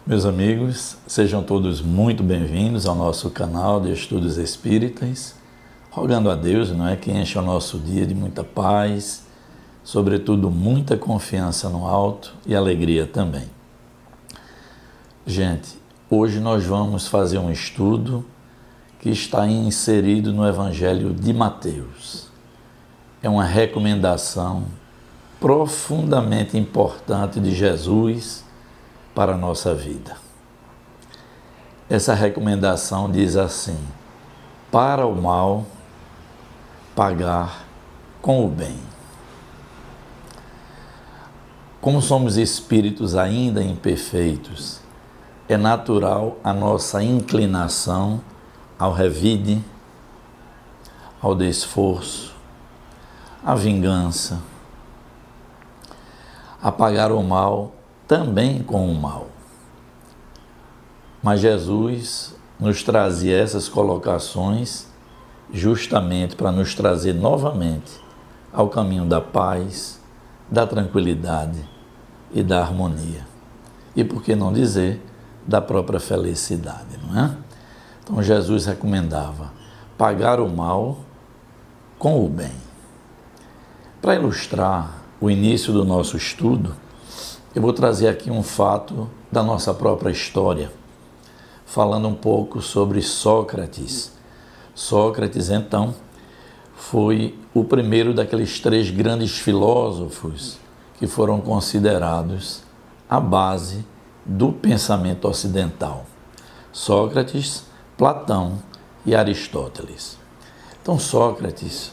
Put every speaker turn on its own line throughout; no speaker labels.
Meus amigos, sejam todos muito bem-vindos ao nosso canal de Estudos Espíritas, rogando a Deus, que enche o nosso dia de muita paz, sobretudo muita confiança no alto e alegria também. Gente, hoje nós vamos fazer um estudo que está inserido no Evangelho de Mateus. É uma recomendação profundamente importante de Jesus para a nossa vida. Essa recomendação diz assim: para o mal, pagar com o bem. Como somos espíritos ainda imperfeitos, é natural a nossa inclinação ao revide, ao desforço, à vingança, a pagar o mal também com o mal. Mas Jesus nos trazia essas colocações justamente para nos trazer novamente ao caminho da paz, da tranquilidade e da harmonia. E por que não dizer, da própria felicidade, não é? Então Jesus recomendava pagar o mal com o bem. Para ilustrar o início do nosso estudo, eu vou trazer aqui um fato da nossa própria história, falando um pouco sobre Sócrates. Sócrates, então, foi o primeiro daqueles 3 grandes filósofos que foram considerados a base do pensamento ocidental. Sócrates, Platão e Aristóteles. Então, Sócrates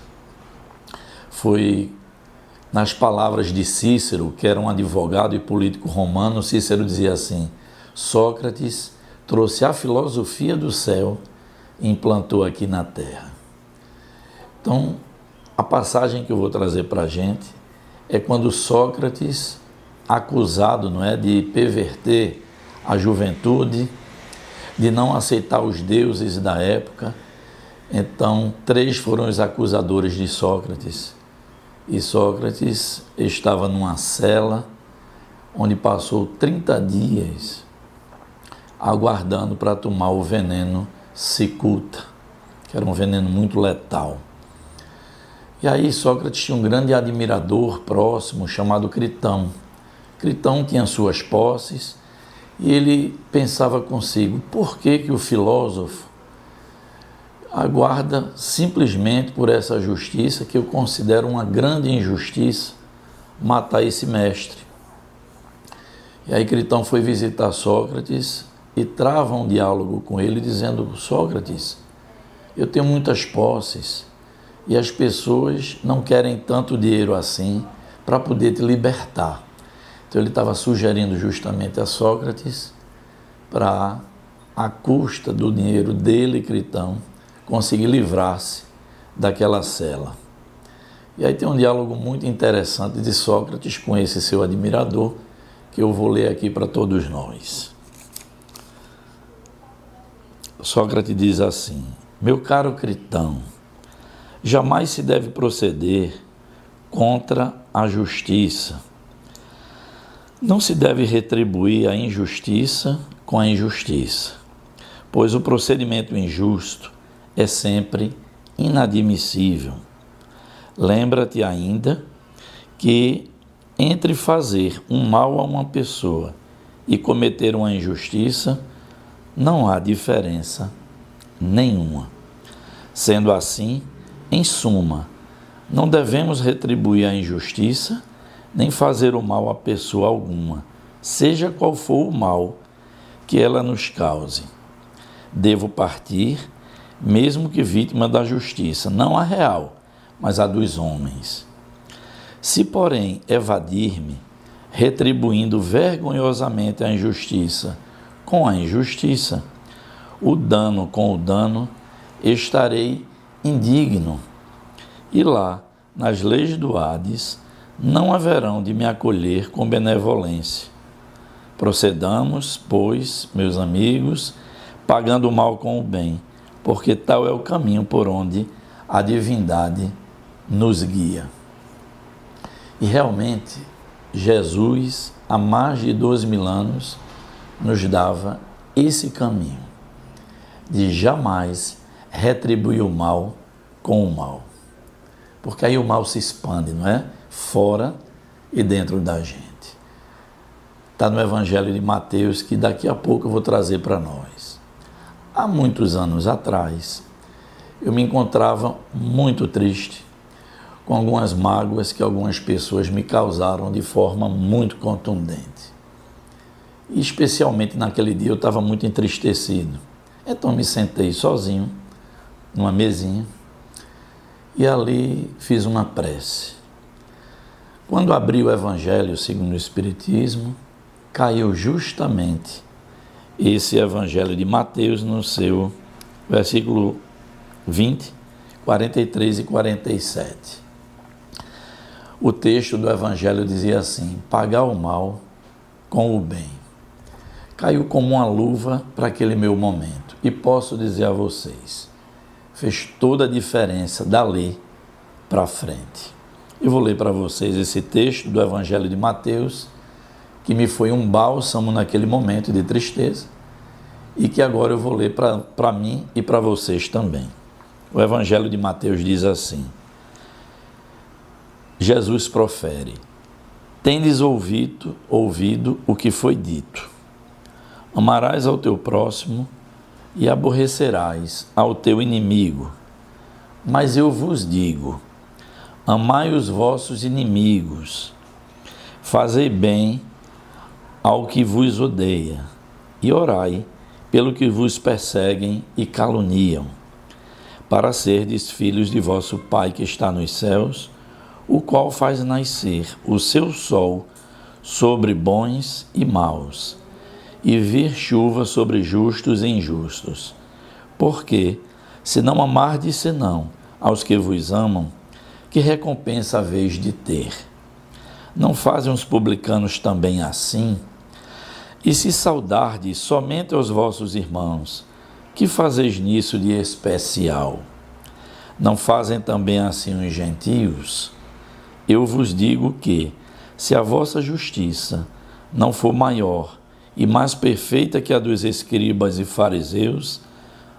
foi, nas palavras de Cícero, que era um advogado e político romano, Cícero dizia assim: Sócrates trouxe a filosofia do céu e implantou aqui na terra. Então, a passagem que eu vou trazer para a gente é quando Sócrates, acusado, de perverter a juventude, de não aceitar os deuses da época. Então, 3 foram os acusadores de Sócrates. E Sócrates estava numa cela onde passou 30 dias aguardando para tomar o veneno cicuta, que era um veneno muito letal. E aí Sócrates tinha um grande admirador próximo chamado Critão. Critão tinha suas posses e ele pensava consigo: por que o filósofo aguarda simplesmente por essa justiça, que eu considero uma grande injustiça, matar esse mestre? E aí Critão foi visitar Sócrates e trava um diálogo com ele, dizendo: Sócrates, eu tenho muitas posses e as pessoas não querem tanto dinheiro assim para poder te libertar. Então ele estava sugerindo justamente a Sócrates para, à custa do dinheiro dele, Critão, conseguir livrar-se daquela cela. E aí tem um diálogo muito interessante de Sócrates com esse seu admirador, que eu vou ler aqui para todos nós. Sócrates diz assim: meu caro Critão, jamais se deve proceder contra a justiça. Não se deve retribuir a injustiça com a injustiça, pois o procedimento injusto é sempre inadmissível. Lembra-te ainda que entre fazer um mal a uma pessoa e cometer uma injustiça, não há diferença nenhuma. Sendo assim, em suma, não devemos retribuir a injustiça, nem fazer o mal a pessoa alguma, seja qual for o mal que ela nos cause. Devo partir, mesmo que vítima da justiça, não a real, mas a dos homens. Se, porém, evadir-me, retribuindo vergonhosamente a injustiça com a injustiça, o dano com o dano, estarei indigno. E lá, nas leis do Hades, não haverão de me acolher com benevolência. Procedamos, pois, meus amigos, pagando o mal com o bem, porque tal é o caminho por onde a divindade nos guia. E realmente, Jesus, há mais de 12.000 anos, nos dava esse caminho de jamais retribuir o mal com o mal. Porque aí o mal se expande, não é? Fora e dentro da gente. Está no Evangelho de Mateus, que daqui a pouco eu vou trazer para nós. Há muitos anos atrás, eu me encontrava muito triste com algumas mágoas que algumas pessoas me causaram de forma muito contundente. E especialmente naquele dia eu estava muito entristecido. Então me sentei sozinho, numa mesinha, e ali fiz uma prece. Quando abri o Evangelho segundo o Espiritismo, caiu justamente esse Evangelho de Mateus no seu versículo 20, 43 e 47. O texto do Evangelho dizia assim: pagar o mal com o bem. Caiu como uma luva para aquele meu momento. E posso dizer a vocês, fez toda a diferença dali para frente. Eu vou ler para vocês esse texto do Evangelho de Mateus, que me foi um bálsamo naquele momento de tristeza, e que agora eu vou ler para mim e para vocês também. O Evangelho de Mateus diz assim: Jesus profere: tendes ouvido o que foi dito. Amarás ao teu próximo e aborrecerás ao teu inimigo. Mas eu vos digo: amai os vossos inimigos, fazei bem ao que vos odeia, e orai pelo que vos perseguem e caluniam, para serdes filhos de vosso Pai que está nos céus, o qual faz nascer o seu sol sobre bons e maus, e vir chuva sobre justos e injustos. Porque, se não amardes senão aos que vos amam, que recompensa haveis de ter? Não fazem os publicanos também assim? E se saudardes somente aos vossos irmãos, que fazeis nisso de especial? Não fazem também assim os gentios? Eu vos digo que, se a vossa justiça não for maior e mais perfeita que a dos escribas e fariseus,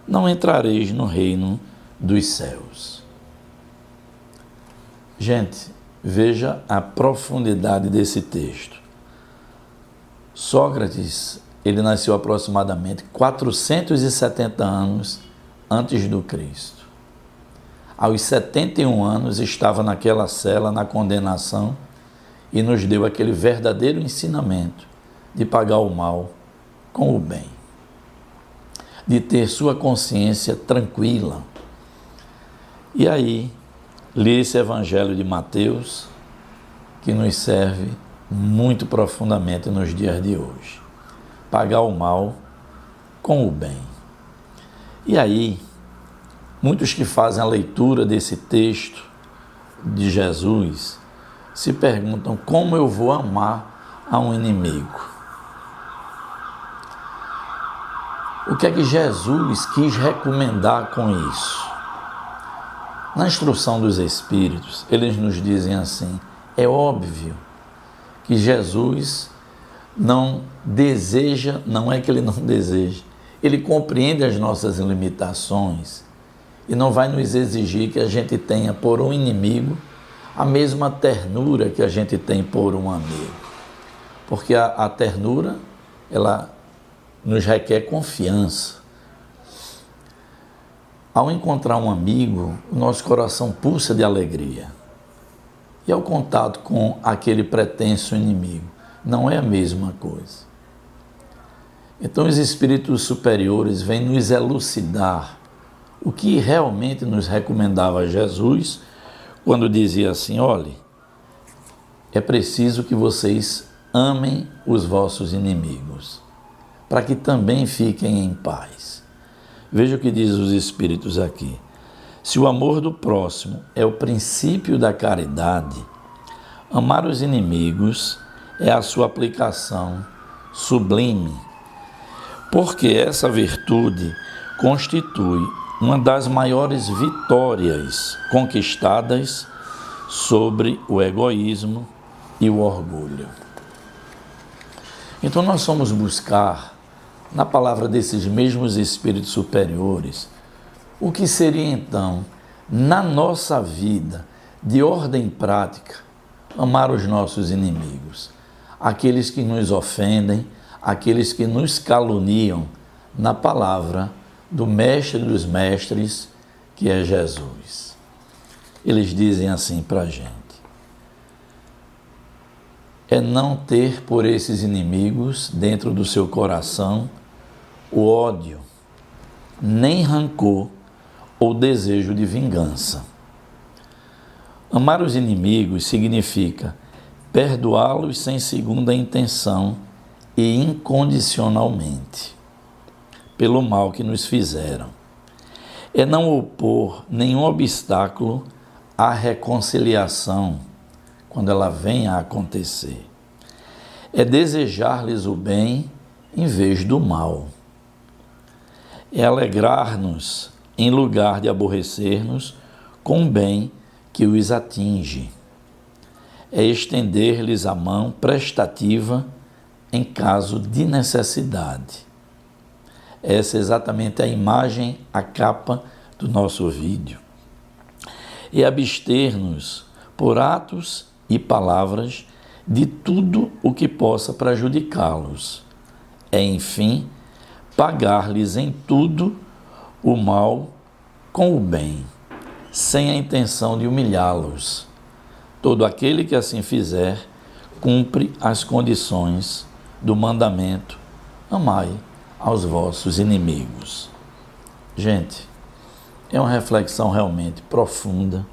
não entrareis no reino dos céus. Gente, veja a profundidade desse texto. Sócrates, ele nasceu aproximadamente 470 anos antes do Cristo. Aos 71 anos estava naquela cela, na condenação, e nos deu aquele verdadeiro ensinamento de pagar o mal com o bem, de ter sua consciência tranquila. E aí, li esse Evangelho de Mateus, que nos serve muito profundamente nos dias de hoje. Pagar o mal com o bem. E aí, muitos que fazem a leitura desse texto de Jesus se perguntam: como eu vou amar a um inimigo? O que é que Jesus quis recomendar com isso? Na instrução dos Espíritos, eles nos dizem assim: é óbvio que Jesus não deseja, não é que ele não deseja, ele compreende as nossas limitações e não vai nos exigir que a gente tenha por um inimigo a mesma ternura que a gente tem por um amigo. Porque a ternura, ela nos requer confiança. Ao encontrar um amigo, o nosso coração pulsa de alegria. E ao contato com aquele pretenso inimigo, não é a mesma coisa. Então os espíritos superiores vêm nos elucidar o que realmente nos recomendava Jesus quando dizia assim: olhe, é preciso que vocês amem os vossos inimigos, para que também fiquem em paz. Veja o que diz os Espíritos aqui. Se o amor do próximo é o princípio da caridade, amar os inimigos é a sua aplicação sublime, porque essa virtude constitui uma das maiores vitórias conquistadas sobre o egoísmo e o orgulho. Então nós vamos buscar, na palavra desses mesmos espíritos superiores, o que seria então, na nossa vida, de ordem prática, amar os nossos inimigos, aqueles que nos ofendem, aqueles que nos caluniam, na palavra do Mestre dos Mestres, que é Jesus. Eles dizem assim para a gente: é não ter por esses inimigos dentro do seu coração o ódio, nem rancor ou desejo de vingança. Amar os inimigos significa perdoá-los sem segunda intenção e incondicionalmente, pelo mal que nos fizeram. É não opor nenhum obstáculo à reconciliação, quando ela vem a acontecer. É desejar-lhes o bem em vez do mal. É alegrar-nos em lugar de aborrecer-nos com o bem que os atinge. É estender-lhes a mão prestativa em caso de necessidade. Essa é exatamente a imagem, a capa do nosso vídeo. É abster-nos por atos e palavras de tudo o que possa prejudicá-los. É, enfim, pagar-lhes em tudo o mal com o bem, sem a intenção de humilhá-los. Todo aquele que assim fizer, cumpre as condições do mandamento: amai aos vossos inimigos. Gente, é uma reflexão realmente profunda,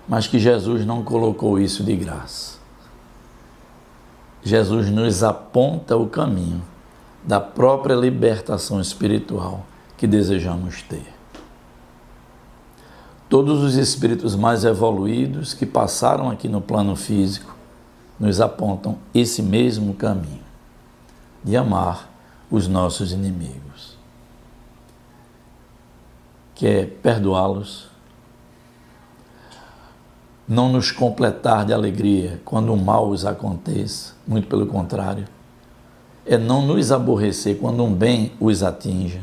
mas que Jesus não colocou isso de graça. Jesus nos aponta o caminho da própria libertação espiritual que desejamos ter. Todos os espíritos mais evoluídos que passaram aqui no plano físico nos apontam esse mesmo caminho de amar os nossos inimigos, que é perdoá-los, não nos completar de alegria quando o mal os aconteça, muito pelo contrário, é não nos aborrecer quando um bem os atinja,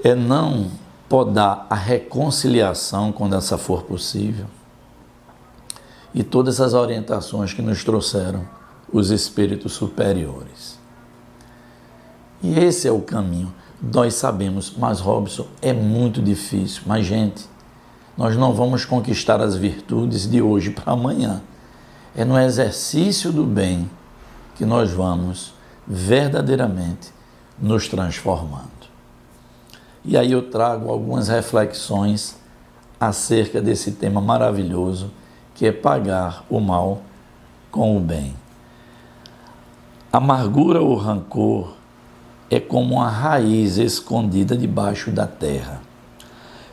é não podar a reconciliação quando essa for possível, e todas as orientações que nos trouxeram os espíritos superiores. E esse é o caminho. Nós sabemos, mas Robson, é muito difícil. Mas, gente, nós não vamos conquistar as virtudes de hoje para amanhã. É no exercício do bem que nós vamos verdadeiramente nos transformando. E aí eu trago algumas reflexões acerca desse tema maravilhoso, que é pagar o mal com o bem. Amargura ou rancor é como uma raiz escondida debaixo da terra.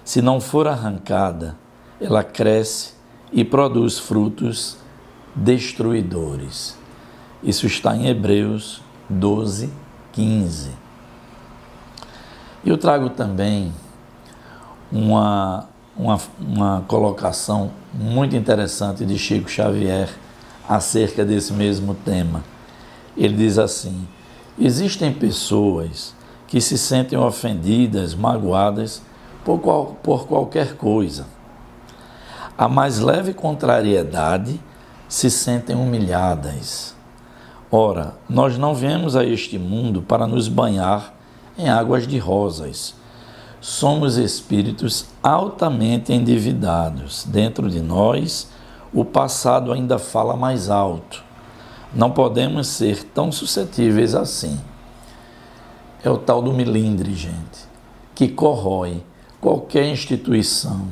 Se não for arrancada, ela cresce e produz frutos destruidores. Isso está em Hebreus 12, 15. Eu trago também uma colocação muito interessante de Chico Xavier acerca desse mesmo tema. Ele diz assim: existem pessoas que se sentem ofendidas, magoadas por qualquer coisa. A mais leve contrariedade se sentem humilhadas. Ora, nós não viemos a este mundo para nos banhar em águas de rosas. Somos espíritos altamente endividados. Dentro de nós, o passado ainda fala mais alto. Não podemos ser tão suscetíveis assim. É o tal do melindre, gente, que corrói qualquer instituição,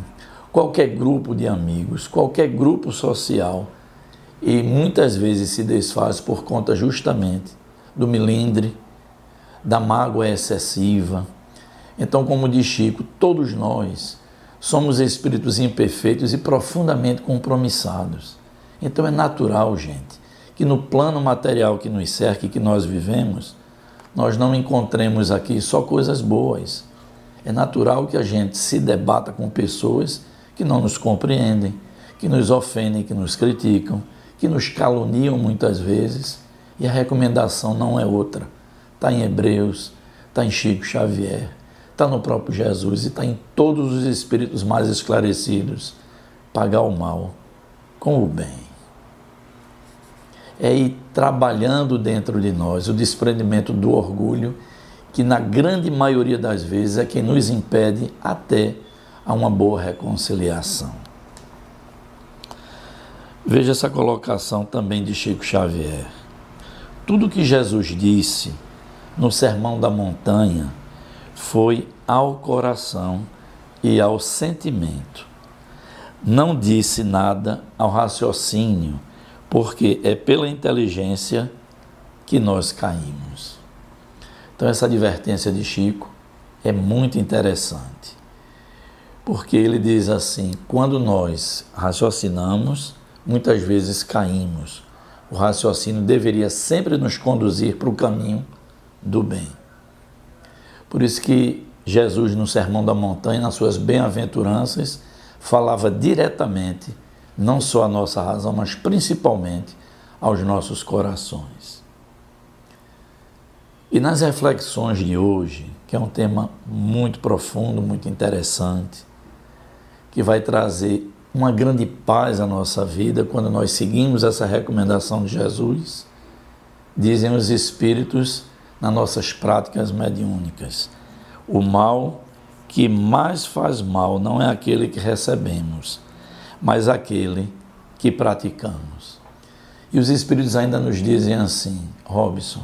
qualquer grupo de amigos, qualquer grupo social, e muitas vezes se desfaz por conta justamente do melindre, da mágoa excessiva. Então, como diz Chico, todos nós somos espíritos imperfeitos e profundamente compromissados. Então é natural, gente, que no plano material que nos cerca e que nós vivemos, nós não encontremos aqui só coisas boas. É natural que a gente se debata com pessoas que não nos compreendem, que nos ofendem, que nos criticam, que nos caluniam muitas vezes, e a recomendação não é outra. Está em Hebreus, está em Chico Xavier, está no próprio Jesus e está em todos os espíritos mais esclarecidos. Pagar o mal com o bem. É ir trabalhando dentro de nós o desprendimento do orgulho, que na grande maioria das vezes é quem nos impede até a uma boa reconciliação. Veja essa colocação também de Chico Xavier. Tudo que Jesus disse no Sermão da Montanha foi ao coração e ao sentimento. Não disse nada ao raciocínio, porque é pela inteligência que nós caímos. Então essa advertência de Chico é muito interessante, porque ele diz assim: quando nós raciocinamos, muitas vezes caímos. O raciocínio deveria sempre nos conduzir para o caminho do bem. Por isso que Jesus, no Sermão da Montanha, nas suas bem-aventuranças, falava diretamente, não só à nossa razão, mas principalmente aos nossos corações. E nas reflexões de hoje, que é um tema muito profundo, muito interessante, que vai trazer uma grande paz à nossa vida quando nós seguimos essa recomendação de Jesus, dizem os espíritos nas nossas práticas mediúnicas: o mal que mais faz mal não é aquele que recebemos, mas aquele que praticamos. E os espíritos ainda nos dizem assim: Robson,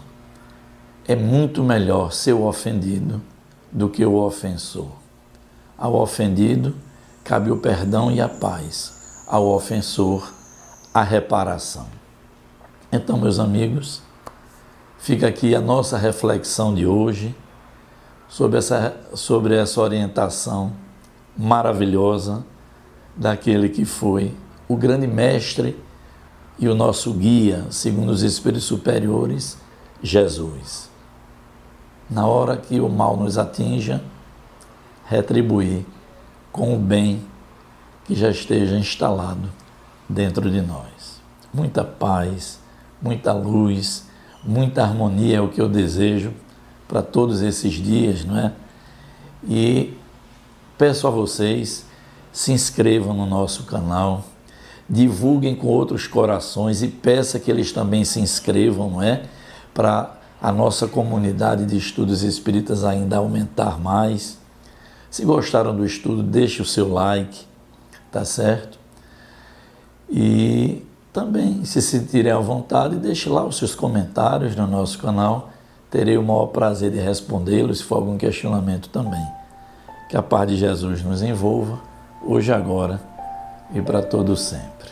é muito melhor ser o ofendido do que o ofensor. Ao ofendido cabe o perdão e a paz, ao ofensor a reparação. Então, meus amigos, fica aqui a nossa reflexão de hoje sobre essa orientação maravilhosa daquele que foi o grande mestre e o nosso guia, segundo os espíritos superiores, Jesus. Na hora que o mal nos atinja, retribuir com o bem que já esteja instalado dentro de nós. Muita paz, muita luz, muita harmonia é o que eu desejo para todos esses dias, não é? E peço a vocês, se inscrevam no nosso canal, divulguem com outros corações e peça que eles também se inscrevam, não é? Para a nossa comunidade de estudos espíritas ainda aumentar mais. Se gostaram do estudo, deixe o seu like, tá certo? E também, se sentirem à vontade, deixe lá os seus comentários no nosso canal. Terei o maior prazer de respondê-los, se for algum questionamento também. Que a paz de Jesus nos envolva, hoje, agora e para todo sempre.